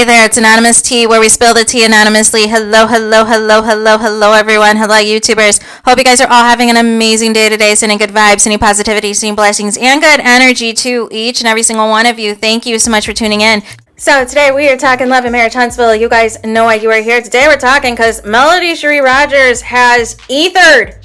there, it's Anonymous Tea, where we spill the tea anonymously. Hello, hello, hello, hello, hello, everyone. Hello, YouTubers. Hope you guys are all having an amazing day today, sending good vibes, sending positivity, sending blessings, and good energy to each and every single one of you. Thank you so much for tuning in. So today we are talking love and marriage, Huntsville. You guys know why you are here. Today we're talking because Melody Cherie Rogers has ethered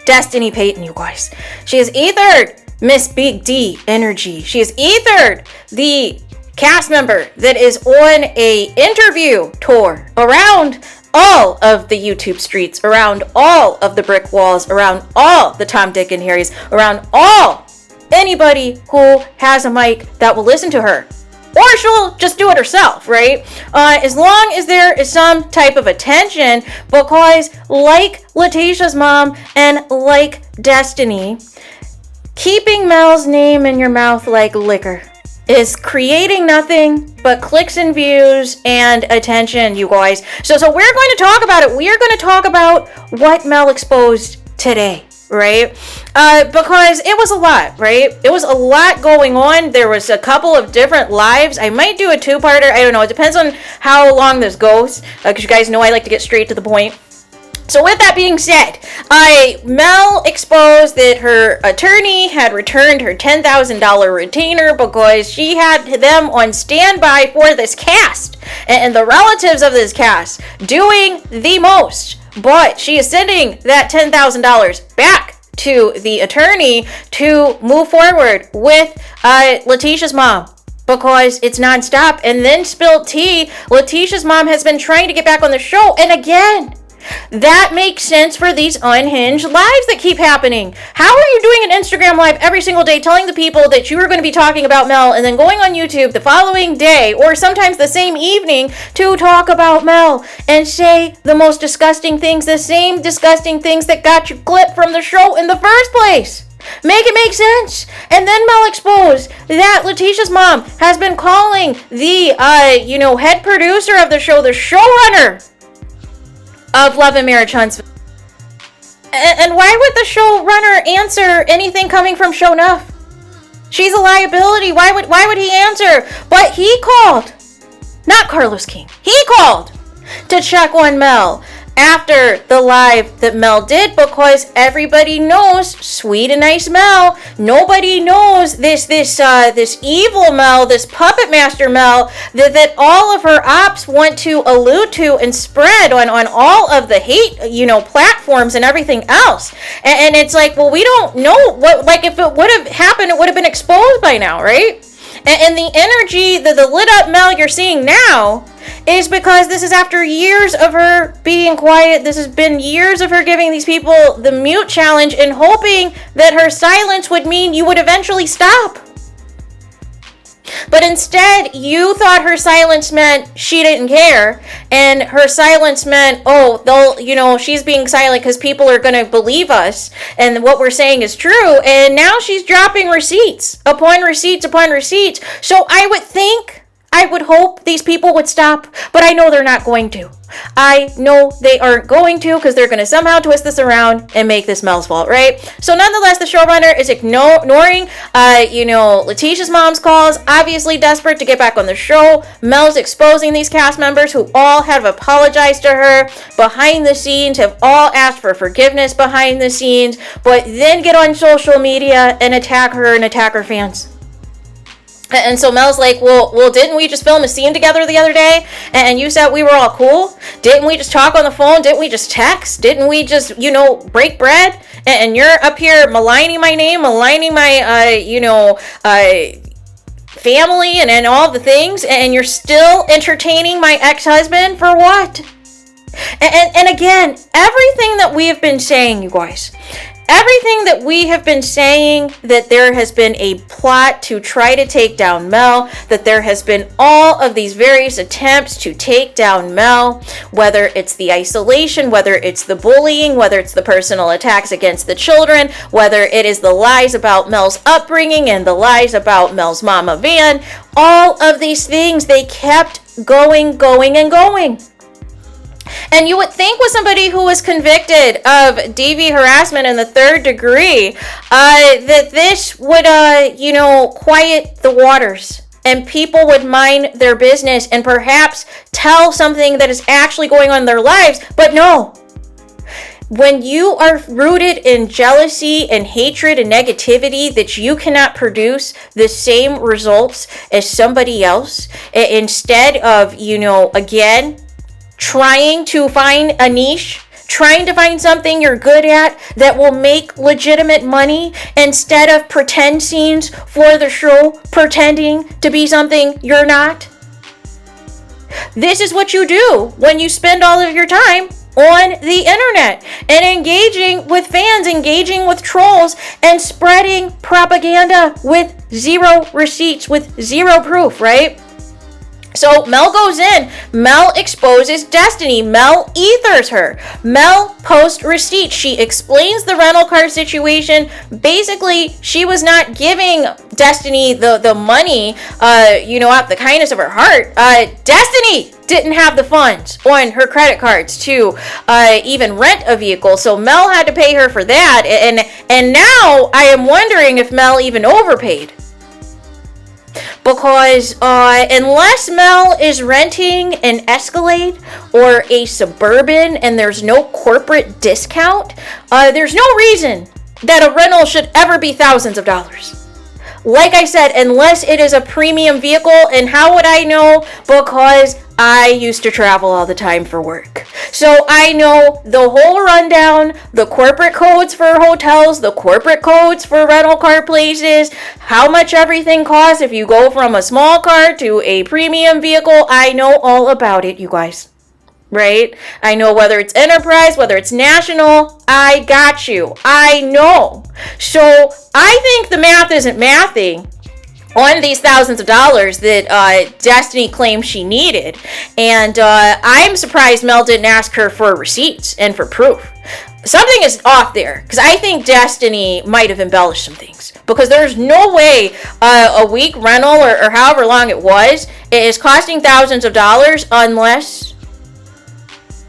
Destiny Payton, you guys. She has ethered Miss Big D Energy. She has ethered the cast member that is on a interview tour around all of the YouTube streets, around all of the brick walls, around all the Tom, Dick, and Harrys, around anybody who has a mic that will listen to her. Or she'll just do it herself, right? As long as there is some type of attention, because like Letitia's mom and like Destiny, keeping Mel's name in your mouth like liquor is creating nothing but clicks and views and attention, you guys. So we're going to talk about it. We are going to talk about what Mel exposed today, right? Because it was a lot, right? It was a lot going on. There was a couple of different lives. I might do a two-parter. I don't know. It depends on how long this goes, because you guys know I like to get straight to the point. So with that being said, Mel exposed that her attorney had returned her $10,000 retainer because she had them on standby for this cast and the relatives of this cast doing the most. But she is sending that $10,000 back to the attorney to move forward with Letitia's mom, because it's nonstop. And then spilled tea, Letitia's mom has been trying to get back on the show, and again, that makes sense for these unhinged lives that keep happening. How are you doing an Instagram live every single day telling the people that you are going to be talking about Mel, and then going on YouTube the following day or sometimes the same evening to talk about Mel and say the most disgusting things, the same disgusting things that got you clipped from the show in the first place? Make it make sense. And then Mel exposed that Letitia's mom has been calling the head producer of the show, the showrunner of Love and Marriage Huntsville. And why would the showrunner answer anything coming from Show Enough? She's a liability. Why would he answer? But he called, not Carlos King. He called to check on Mel after the live that Mel did, because everybody knows sweet and nice Mel. Nobody knows this evil Mel, this puppet master Mel, that all of her ops want to allude to and spread on all of the hate, platforms and everything else. And it's like, well, we don't know what, like, if it would have happened, it would have been exposed by now, right? And the energy, the lit up Mel you're seeing now is because this is after years of her being quiet. This has been years of her giving these people the mute challenge and hoping that her silence would mean you would eventually stop. But instead, you thought her silence meant she didn't care, and her silence meant, she's being silent because people are going to believe us, and what we're saying is true, and now she's dropping receipts upon receipts upon receipts. So I would hope these people would stop, but I know they're not going to. I know they aren't going to, because they're going to somehow twist this around and make this Mel's fault, right? So nonetheless, the showrunner is ignoring, Letitia's mom's calls, obviously desperate to get back on the show. Mel's exposing these cast members who all have apologized to her behind the scenes, have all asked for forgiveness behind the scenes, but then get on social media and attack her and attack her fans. And so Mel's like, well, didn't we just film a scene together the other day? And you said we were all cool? Didn't we just talk on the phone? Didn't we just text? Didn't we just, break bread? And you're up here maligning my name, maligning my, family and all the things, and you're still entertaining my ex-husband for what? And again, everything that we have been saying, you guys, everything that we have been saying, that there has been a plot to try to take down Mel, that there has been all of these various attempts to take down Mel, whether it's the isolation, whether it's the bullying, whether it's the personal attacks against the children, whether it is the lies about Mel's upbringing and the lies about Mel's mama Van, all of these things, they kept going. And you would think with somebody who was convicted of DV harassment in the 3rd degree, that this would, quiet the waters and people would mind their business and perhaps tell something that is actually going on in their lives. But no. When you are rooted in jealousy and hatred and negativity, that you cannot produce the same results as somebody else, instead of, again, trying to find a niche, trying to find something you're good at that will make legitimate money, instead of pretend scenes for the show, pretending to be something you're not. This is what you do when you spend all of your time on the internet and engaging with fans, engaging with trolls, and spreading propaganda with zero receipts, with zero proof, right? So Mel goes in, Mel exposes Destiny, Mel ethers her, Mel posts receipts, she explains the rental car situation. Basically, she was not giving Destiny the money, out the kindness of her heart. Destiny didn't have the funds on her credit cards to even rent a vehicle, so Mel had to pay her for that, and now I am wondering if Mel even overpaid. Because unless Mel is renting an Escalade or a Suburban and there's no corporate discount, there's no reason that a rental should ever be thousands of dollars. Like I said, unless it is a premium vehicle. And how would I know? Because I used to travel all the time for work. So I know the whole rundown, the corporate codes for hotels, the corporate codes for rental car places, how much everything costs if you go from a small car to a premium vehicle. I know all about it, you guys. Right? I know whether it's enterprise, whether it's national, I got you. I know. So I think the math isn't mathing on these thousands of dollars that Destiny claimed she needed. And I'm surprised Mel didn't ask her for receipts and for proof. Something is off there, because I think Destiny might have embellished some things. Because there's no way a week rental or however long it was is costing thousands of dollars unless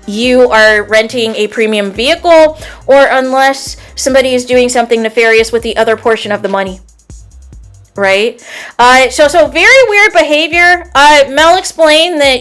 you are renting a premium vehicle, or unless somebody is doing something nefarious with the other portion of the money. Right? So very weird behavior. Mel explained that,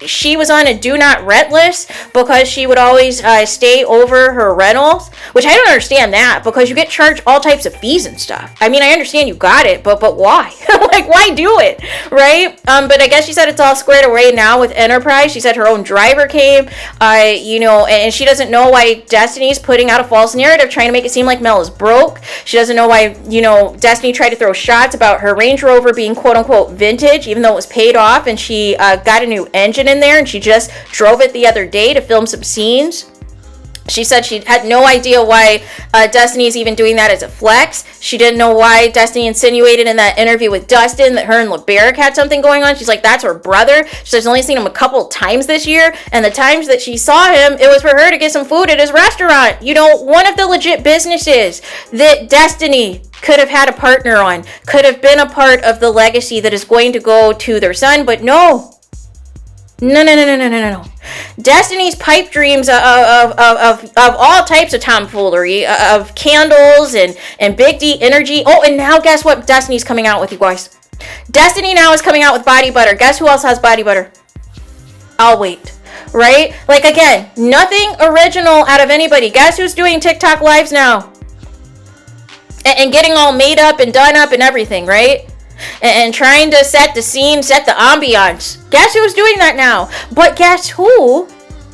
she was on a do not rent list because she would always stay over her rentals, which I don't understand that, because you get charged all types of fees and stuff. I mean, I understand you got it, but why? Like, why do it? Right? But I guess she said it's all squared away now with Enterprise. She said her own driver came, and she doesn't know why Destiny's putting out a false narrative trying to make it seem like Mel is broke. She doesn't know why, Destiny tried to throw shots about her Range Rover being quote unquote vintage, even though it was paid off, and she got a new engine in there, and she just drove it the other day to film some scenes. She said she had no idea why Destiny's even doing that as a flex. She didn't know why Destiny insinuated in that interview with Dustin that her and LeBaric had something going on. She's like, that's her brother. She said she's only seen him a couple times this year, and the times that she saw him, it was for her to get some food at his restaurant. One of the legit businesses that Destiny could have had a partner on, could have been a part of the legacy that is going to go to their son, but no. No. Destiny's pipe dreams of all types of tomfoolery, of candles and Big D energy. Oh, and now guess what Destiny's coming out with, you guys? Destiny now is coming out with body butter. Guess who else has body butter? I'll wait. Right? Like, again, nothing original out of anybody. Guess who's doing TikTok lives now? And getting all made up and done up and everything, right? And trying to set the scene, set the ambiance. Guess who's doing that now? But guess who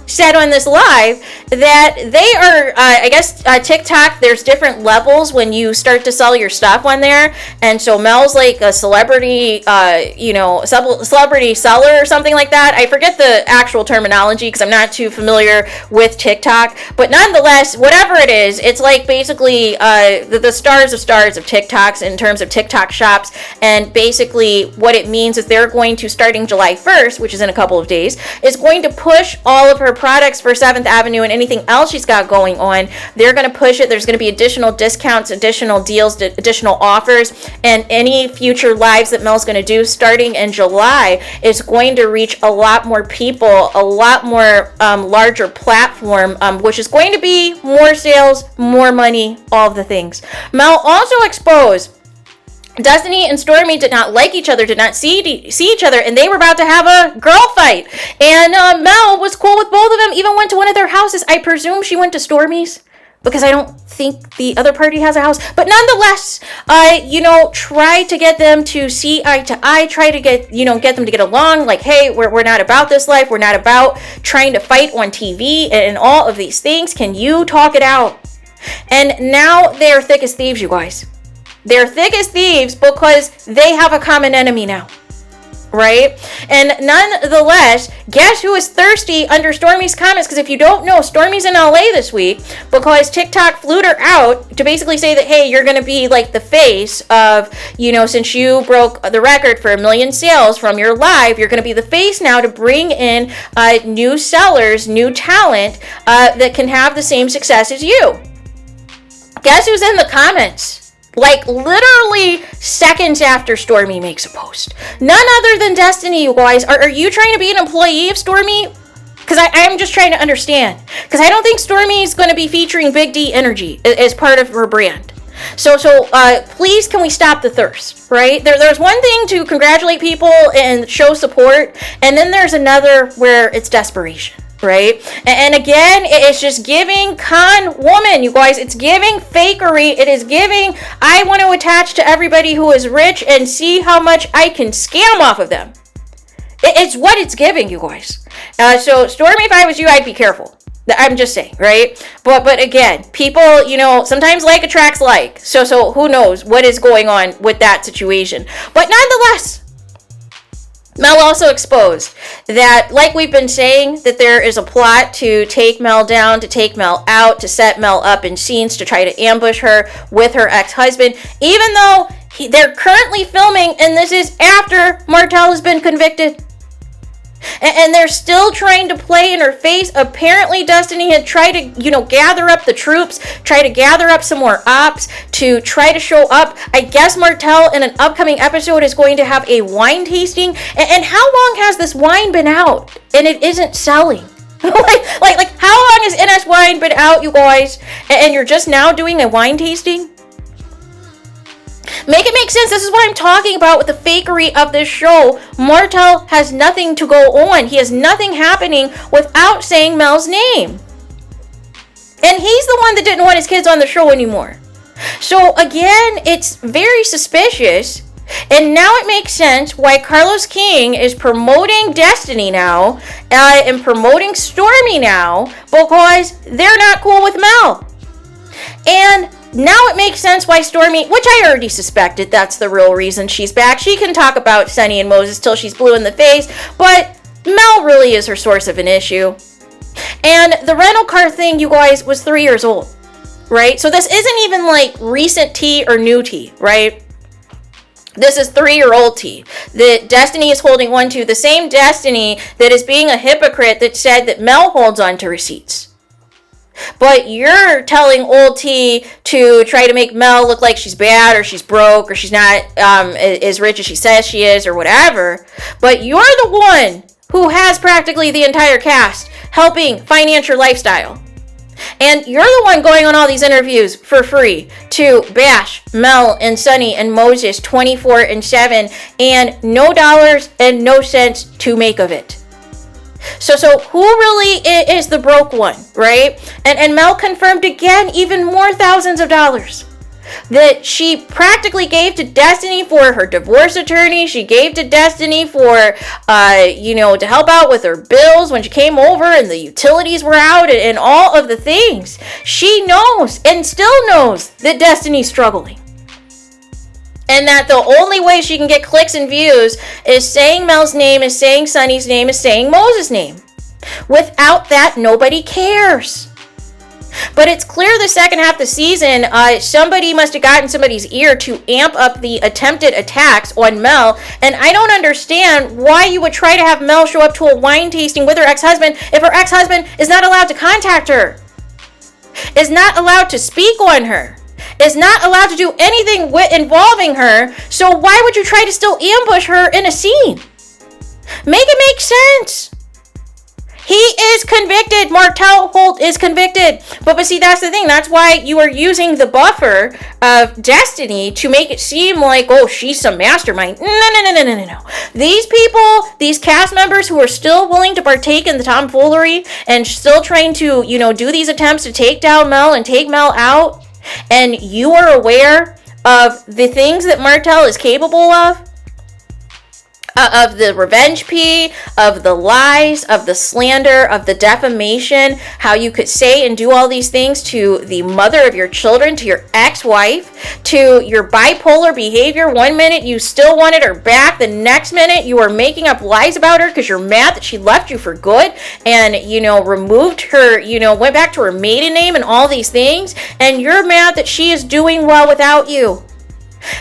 said on this live that they are, I guess, TikTok, there's different levels when you start to sell your stuff on there. And so Mel's like a celebrity, celebrity seller or something like that. I forget the actual terminology because I'm not too familiar with TikTok. But nonetheless, whatever it is, it's like basically the stars of TikToks in terms of TikTok shops. And basically what it means is they're going to, starting July 1st, which is in a couple of days, is going to push all of her products for 7th Avenue and anything else she's got going on. They're going to push it. There's going to be additional discounts, additional deals, additional offers, and any future lives that Mel's going to do starting in July is going to reach a lot more people, a lot more larger platform, which is going to be more sales, more money, all of the things. Mel also exposed Destiny and Stormy did not like each other, did not see each other, and they were about to have a girl fight. And Mel was cool with both of them, even went to one of their houses. I presume she went to Stormy's, because I don't think the other party has a house. But nonetheless, try to get them to see eye to eye, try to get them to get along. Like, hey, we're not about this life. We're not about trying to fight on TV and all of these things. Can you talk it out? And now they're thick as thieves, you guys. They're thick as thieves because they have a common enemy now. Right? And nonetheless, guess who is thirsty under Stormy's comments? Because if you don't know, Stormy's in LA this week because TikTok flew her out to basically say that, hey, you're going to be like the face of, since you broke the record for 1 million sales from your live, you're going to be the face now to bring in new sellers, new talent that can have the same success as you. Guess who's in the comments? Like literally seconds after Stormy makes a post. None other than Destiny, you guys. Are you trying to be an employee of Stormy? Because I'm just trying to understand. Because I don't think Stormy's going to be featuring Big D Energy as part of her brand. So please, can we stop the thirst, right? There's one thing to congratulate people and show support, and then there's another where it's desperation. Right? And again, it's just giving con woman, you guys. It's giving fakery. It is giving, I want to attach to everybody who is rich and see how much I can scam off of them. It's what it's giving, you guys. So Stormy, if I was you, I'd be careful. I'm just saying, right? But again, people, sometimes like attracts like. So who knows what is going on with that situation. But nonetheless, Mel also exposed that, like we've been saying, that there is a plot to take Mel down, to take Mel out, to set Mel up in scenes to try to ambush her with her ex-husband, even though they're currently filming, and this is after Martell has been convicted. And they're still trying to play in her face. Apparently, Destiny had tried to, gather up the troops, try to gather up some more ops to try to show up. I guess Martell in an upcoming episode is going to have a wine tasting. And how long has this wine been out and it isn't selling? like how long has NS wine been out, you guys? And you're just now doing a wine tasting? Make it make sense. This is what I'm talking about with the fakery of this show. Martell has nothing to go on. He has nothing happening without saying Mel's name. And he's the one that didn't want his kids on the show anymore. So again, it's very suspicious. And now it makes sense why Carlos King is promoting Destiny now and promoting Stormy now, because they're not cool with Mel. And now it makes sense why Stormy, which I already suspected, that's the real reason she's back. She can talk about Sunny and Moses till she's blue in the face, but Mel really is her source of an issue. And the rental car thing, you guys, was 3 years old, right? So this isn't even like recent tea or new tea, right? This is 3-year-old tea that Destiny is holding on to, the same Destiny that is being a hypocrite that said that Mel holds on to receipts. But you're telling old T to try to make Mel look like she's bad or she's broke or she's not as rich as she says she is or whatever. But you're the one who has practically the entire cast helping finance your lifestyle. And you're the one going on all these interviews for free to bash Mel and Sunny and Moses 24/7 and no dollars and no cents to make of it. So who really is the broke one, right? And Mel confirmed again even more thousands of dollars that she practically gave to Destiny for her divorce attorney. She gave to Destiny for, to help out with her bills when she came over and the utilities were out and all of the things. She knows and still knows that Destiny's struggling. And that the only way she can get clicks and views is saying Mel's name, is saying Sunny's name, is saying Moses' name. Without that, nobody cares. But it's clear the second half of the season, somebody must have gotten somebody's ear to amp up the attempted attacks on Mel. And I don't understand why you would try to have Mel show up to a wine tasting with her ex-husband if her ex-husband is not allowed to contact her, is not allowed to speak on her, is not allowed to do anything involving her. So why would you try to still ambush her in a scene? Make it make sense. He is convicted. Martell Holt is convicted. But see, that's the thing. That's why you are using the buffer of Destiny to make it seem like, oh, she's some mastermind. No. These people, these cast members who are still willing to partake in the tomfoolery and still trying to, do these attempts to take down Mel and take Mel out, and you are aware of the things that Martell is capable of the revenge pee, of the lies, of the slander, of the defamation, how you could say and do all these things to the mother of your children, to your ex-wife, to your bipolar behavior. One minute you still wanted her back, the next minute you are making up lies about her because you're mad that she left you for good and, removed her, went back to her maiden name and all these things, and you're mad that she is doing well without you.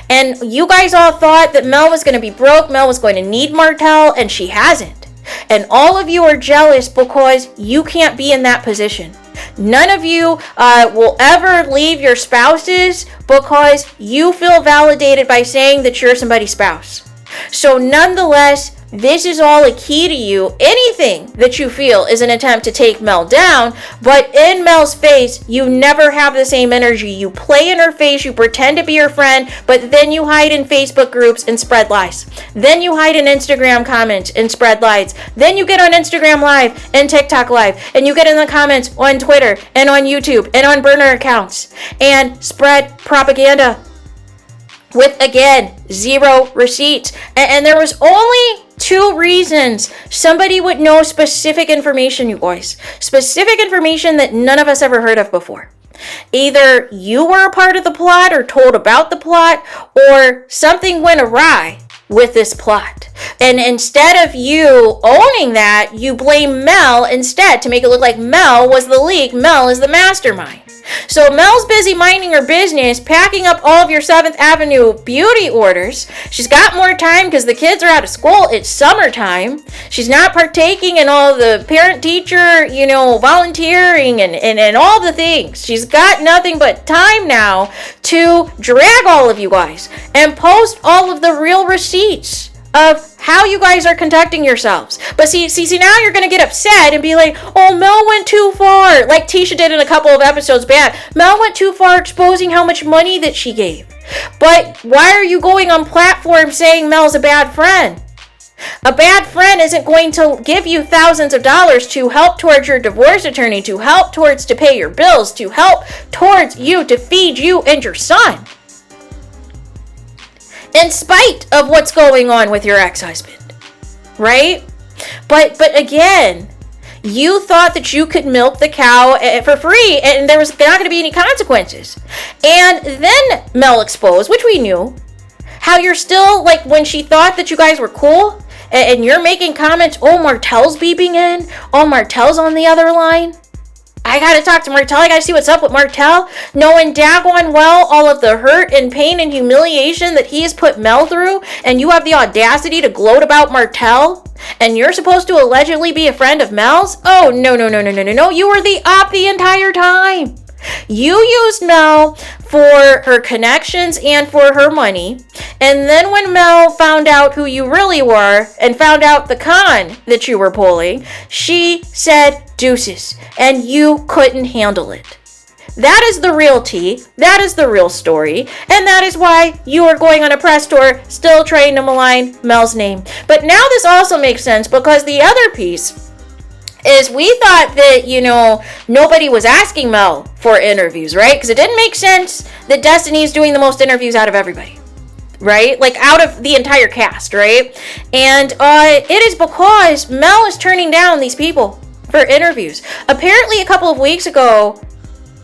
And you guys all thought that Mel was going to be broke, Mel was going to need Martell, and she hasn't. And all of you are jealous because you can't be in that position. None of you will ever leave your spouses because you feel validated by saying that you're somebody's spouse. So nonetheless, this is all a key to you. Anything that you feel is an attempt to take Mel down, but in Mel's face, you never have the same energy. You play in her face, you pretend to be her friend, but then you hide in Facebook groups and spread lies. Then you hide in Instagram comments and spread lies. Then you get on Instagram Live and TikTok Live, and you get in the comments on Twitter and on YouTube and on burner accounts and spread propaganda with, again, zero receipts. And there was only 2 reasons somebody would know specific information, you guys. Specific information that none of us ever heard of before. Either you were a part of the plot or told about the plot, or something went awry with this plot. And instead of you owning that, you blame Mel instead to make it look like Mel was the leak, Mel is the mastermind. So Mel's busy minding her business, packing up all of your 7th Avenue beauty orders. She's got more time because the kids are out of school. It's summertime. She's not partaking in all the parent-teacher, volunteering and all the things. She's got nothing but time now to drag all of you guys and post all of the real receipts of how you guys are conducting yourselves. But see, now you're going to get upset and be like, oh, Mel went too far. Like Tisha did in a couple of episodes back. Mel went too far exposing how much money that she gave. But why are you going on platforms saying Mel's a bad friend? A bad friend isn't going to give you thousands of dollars to help towards your divorce attorney, to help towards to pay your bills, to help towards you, to feed you and your son. In spite of what's going on with your ex-husband, right? But again, you thought that you could milk the cow for free and there was not going to be any consequences. And then Mel exposed, which we knew, how you're still, like, when she thought that you guys were cool and you're making comments, oh, Martell's beeping in, oh, Martell's on the other line. I gotta talk to Martell. I gotta see what's up with Martell. Knowing daggone well all of the hurt and pain and humiliation that he has put Mel through, and you have the audacity to gloat about Martell, and you're supposed to allegedly be a friend of Mel's? Oh, no. You were the op the entire time. You used Mel for her connections and for her money. And then when Mel found out who you really were and found out the con that you were pulling, she said deuces. And you couldn't handle it. That is the real tea. That is the real story. And that is why you are going on a press tour still trying to malign Mel's name. But now this also makes sense because the other piece is we thought that, nobody was asking Mel for interviews, right? Because it didn't make sense that Destiny is doing the most interviews out of everybody, right? Like out of the entire cast, right? And it is because Mel is turning down these people for interviews. Apparently a couple of weeks ago,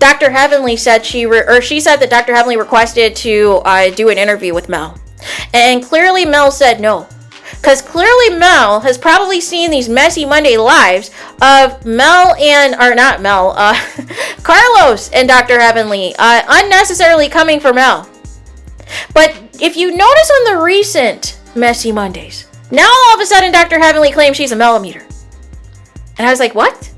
Dr. Heavenly said she said that Dr. Heavenly requested to do an interview with Mel. And clearly Mel said no. Because clearly Mel has probably seen these messy Monday lives of Carlos and Dr. Heavenly unnecessarily coming for Mel. But if you notice on the recent messy Mondays, now all of a sudden Dr. Heavenly claims she's a millimeter. And I was like, what?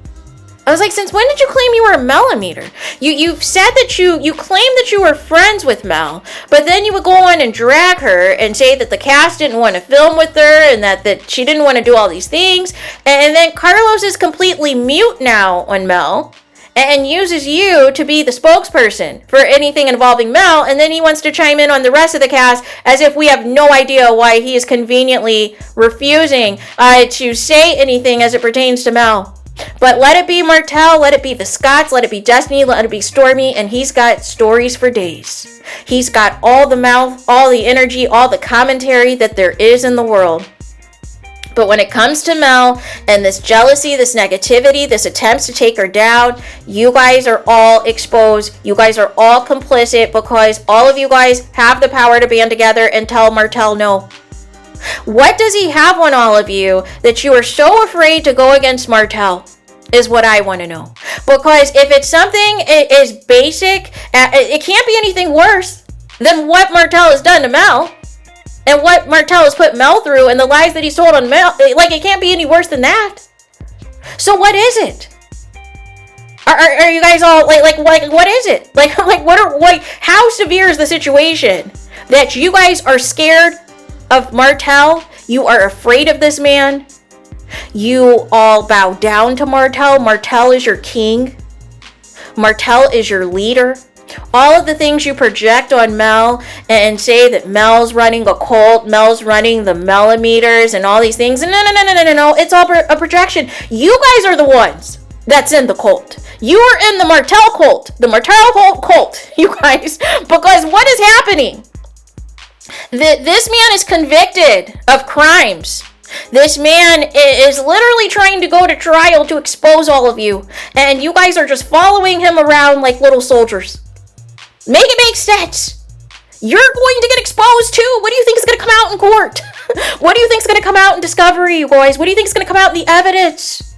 I was like, since when did you claim you were a millimeter? You've said that you claimed that you were friends with Mel, but then you would go on and drag her and say that the cast didn't want to film with her and that she didn't want to do all these things. And then Carlos is completely mute now on Mel and uses you to be the spokesperson for anything involving Mel. And then he wants to chime in on the rest of the cast as if we have no idea why he is conveniently refusing to say anything as it pertains to Mel. But let it be Martell, let it be the Scotts, let it be Destiny, let it be Stormy, and he's got stories for days. He's got all the mouth, all the energy, all the commentary that there is in the world. But when it comes to Mel and this jealousy, this negativity, this attempts to take her down, you guys are all exposed. You guys are all complicit because all of you guys have the power to band together and tell Martell no. What does he have on all of you that you are so afraid to go against Martell is what I want to know. Because if it's something it is basic, it can't be anything worse than what Martell has done to Mel. And what Martell has put Mel through and the lies that he's told on Mel. Like, it can't be any worse than that. So what is it? Are you guys all like what is it? Like how severe is the situation that you guys are scared of Martell? You are afraid of this man. You all bow down to Martell. Martell is your king. Martell is your leader. All of the things you project on Mel and say that Mel's running a cult, Mel's running the millimeters and all these things. No. It's all a projection. You guys are the ones that's in the cult. You are in the Martell cult. The Martell cult, you guys. Because what is happening? This man is convicted of crimes. This man is literally trying to go to trial to expose all of you. And you guys are just following him around like little soldiers. Make it make sense. You're going to get exposed too. What do you think is going to come out in court? What do you think is going to come out in discovery, you guys? What do you think is going to come out in the evidence?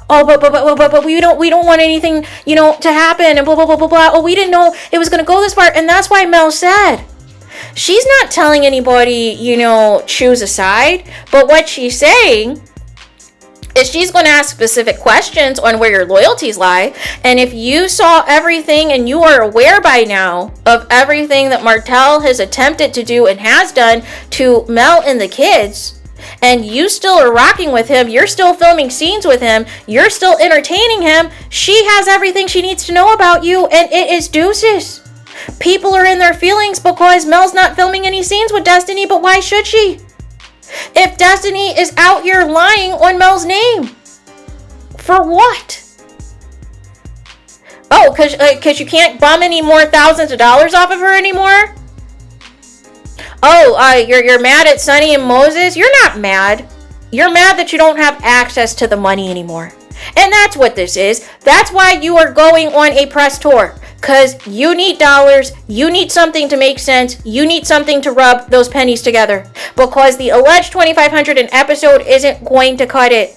Oh, but we don't want anything, to happen and blah, blah, blah, blah, blah. Oh, we didn't know it was going to go this far. And that's why Mel said, she's not telling anybody, choose a side. But what she's saying is she's going to ask specific questions on where your loyalties lie. And if you saw everything and you are aware by now of everything that Martell has attempted to do and has done to Mel and the kids, and you still are rocking with him, you're still filming scenes with him, you're still entertaining him, she has everything she needs to know about you, and it is deuces. People are in their feelings because Mel's not filming any scenes with Destiny, but why should she? If Destiny is out here lying on Mel's name. For what? Oh, because you can't bum any more thousands of dollars off of her anymore? Oh, you're mad at Sonny and Moses? You're not mad. You're mad that you don't have access to the money anymore. And that's what this is. That's why you are going on a press tour. Because you need dollars, you need something to make sense, you need something to rub those pennies together. Because the alleged $2,500 an episode isn't going to cut it.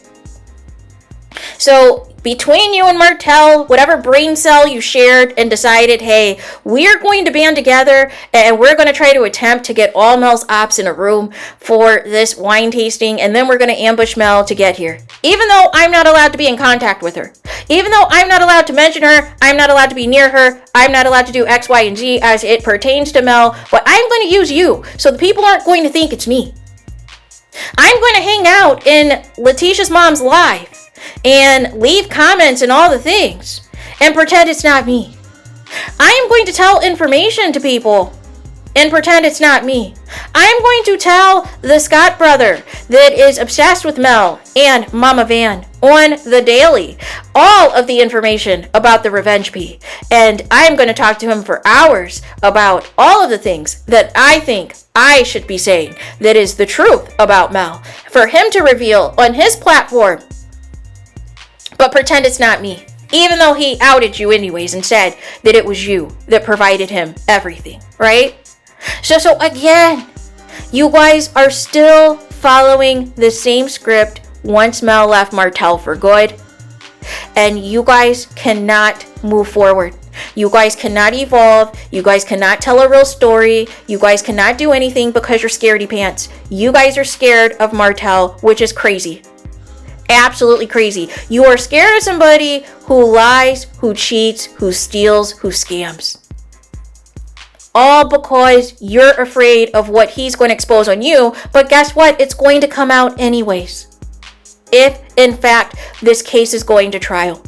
So between you and Martell, whatever brain cell you shared and decided, hey, we're going to band together and we're going to try to attempt to get all Mel's ops in a room for this wine tasting, and then we're going to ambush Mel to get here. Even though I'm not allowed to be in contact with her. Even though I'm not allowed to mention her, I'm not allowed to be near her, I'm not allowed to do X, Y, and Z as it pertains to Mel, but I'm going to use you so the people aren't going to think it's me. I'm going to hang out in Letitia's mom's live and leave comments and all the things and pretend it's not me. I am going to tell information to people and pretend it's not me. I'm going to tell the Scott brother that is obsessed with Mel and Mama Van on the daily all of the information about the Revenge P. And I'm going to talk to him for hours about all of the things that I think I should be saying that is the truth about Mel for him to reveal on his platform. But pretend it's not me, even though he outed you anyways and said that it was you that provided him everything, right? So again, you guys are still following the same script once Mel left Martell for good, and you guys cannot move forward. You guys cannot evolve. You guys cannot tell a real story. You guys cannot do anything because you're scaredy pants. You guys are scared of Martell, which is crazy. Absolutely crazy. You are scared of somebody who lies, who cheats, who steals, who scams. All because you're afraid of what he's going to expose on you. But guess what? It's going to come out anyways, if in fact this case is going to trial.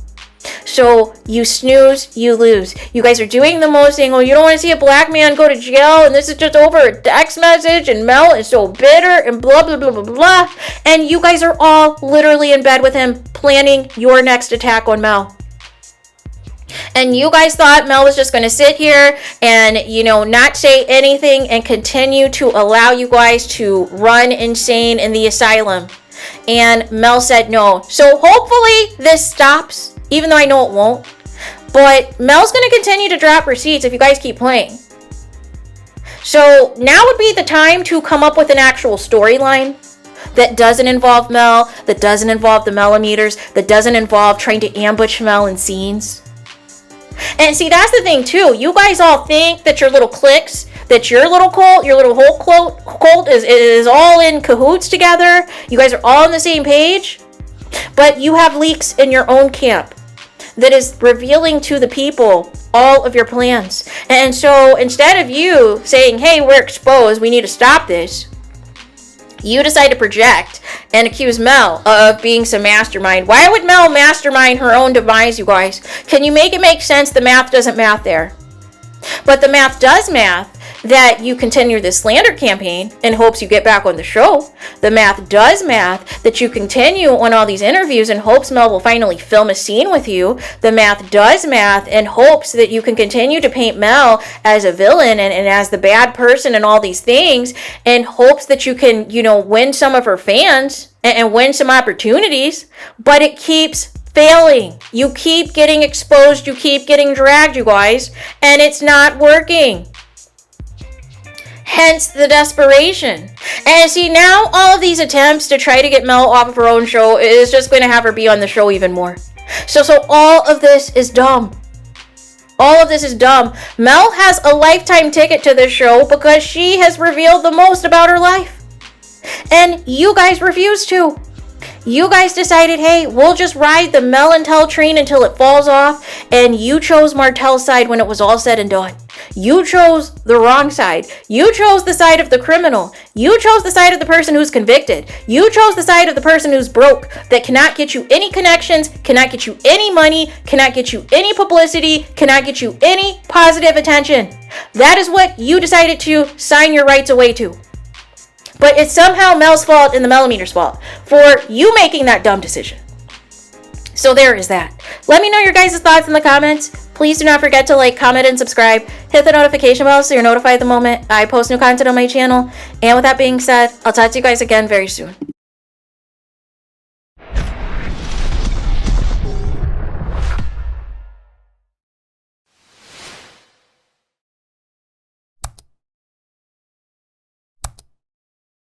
So you snooze, you lose. You guys are doing the most thing. Oh, you don't want to see a black man go to jail, and this is just over a text message, and Mel is so bitter, and blah, blah, blah, blah, blah. And you guys are all literally in bed with him, planning your next attack on Mel. And you guys thought Mel was just going to sit here and, not say anything and continue to allow you guys to run insane in the asylum. And Mel said no. So hopefully this stops. Even though I know it won't. But Mel's going to continue to drop receipts if you guys keep playing. So now would be the time to come up with an actual storyline that doesn't involve Mel, that doesn't involve the millimeters, that doesn't involve trying to ambush Mel in scenes. And see, that's the thing too. You guys all think that your little cliques, that your little cult, your little whole cult is all in cahoots together. You guys are all on the same page. But you have leaks in your own camp that is revealing to the people all of your plans. And so instead of you saying, hey, we're exposed, we need to stop this, you decide to project and accuse Mel of being some mastermind. Why would Mel mastermind her own demise, you guys? Can you make it make sense? The math doesn't math there. But the math does math that you continue this slander campaign in hopes you get back on the show. The math does math that you continue on all these interviews in hopes Mel will finally film a scene with you. The math does math in hopes that you can continue to paint Mel as a villain and as the bad person and all these things in hopes that you can, win some of her fans and win some opportunities. But it keeps failing. You keep getting exposed. You keep getting dragged, you guys, and it's not working. Hence the desperation. And see, now all of these attempts to try to get Mel off of her own show is just going to have her be on the show even more. So all of this is dumb. All of this is dumb. Mel has a lifetime ticket to this show because she has revealed the most about her life. And you guys refuse to. You guys decided, hey, we'll just ride the Mel and Tel train until it falls off. And you chose Martel's side when it was all said and done. You chose the wrong side. You chose the side of the criminal. You chose the side of the person who's convicted. You chose the side of the person who's broke, that cannot get you any connections, cannot get you any money, cannot get you any publicity, cannot get you any positive attention. That is what you decided to sign your rights away to. But it's somehow Mel's fault and the millimeter's fault for you making that dumb decision. So there is that. Let me know your guys' thoughts in the comments. Please do not forget to like, comment, and subscribe. Hit the notification bell so you're notified the moment I post new content on my channel. And with that being said, I'll talk to you guys again very soon.